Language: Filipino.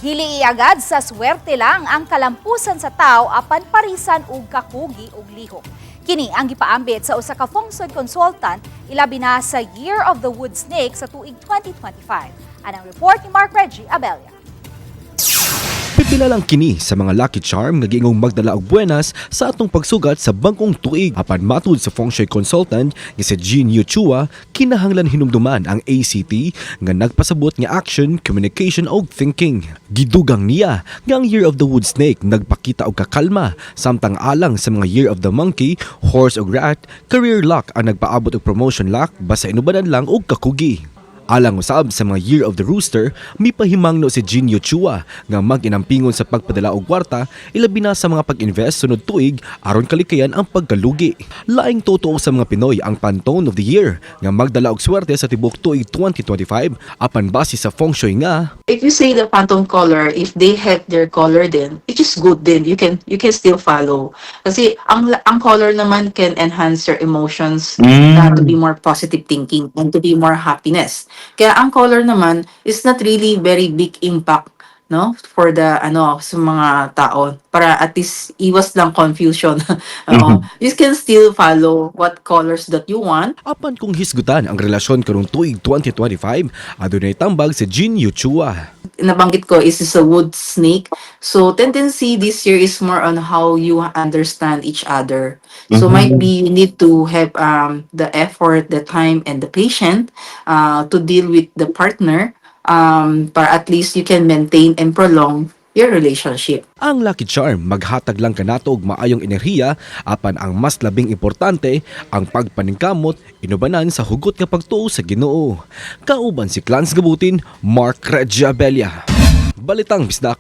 Dili agad sa swerte lang ang kalampusan sa tao apan parisan ug kakugi ug lihok. Kini ang gipaambit sa usa ka feng shui consultant ilabi na sa Year of the Wood Snake sa tuig 2025. Anang report ni Mark Reggie Abella. Pipila lang kini sa mga lucky charm nga giingong magdala og buenas sa atong pagsugat sa bangkong tuig. Apan matud sa feng shui consultant nga si Jean Yu Chua, kinahanglan hinumduman ang ACT nga nagpasabot nga action, communication ug thinking. Gidugang niya nga ang Year of the Wood Snake nagpakita og kakalma samtang alang sa mga Year of the Monkey, Horse ug Rat, career luck ang nagpaabot og promotion luck basta inubanan lang og kakugi. Alang usab sa mga Year of the Rooster, mipahimangno si Jean Yu Chua nga mag-inampingon sa pagpadala og kwarta ilabi na sa mga pag-invest sunod tuig aron kalikayan ang pagkalugi. Laing totoo sa mga Pinoy ang Pantone of the Year nga magdala og swerte sa tibok tuig 2025 apan base sa feng shui nga if you say the Pantone color, if they have their color then it is good then you can still follow. Kasi ang color naman can enhance your emotions to be more positive thinking and to be more happiness. Kaya ang color naman is not really very big impact no for the sa mga tao para at least iwas lang confusion. You can still follow what colors that you want. Apan kung hisgutan ang relasyon karong tuig 2025, adunay tambag si Jean Yu Chua. Nabanggit ko is a wood snake. So tendency this year is more on how you understand each other. So might be you need to have the effort, the time, and the patience to deal with the partner para at least you can maintain and prolong your relationship. Ang lucky charm maghatag lang kanato og maayong enerhiya apan ang mas labing importante ang pagpaningkamot inubanan sa hugot nga pagtuo sa Ginoo. Kauban si Clans Gabutin, Mark Reggie Abella. Balitang Bisdak.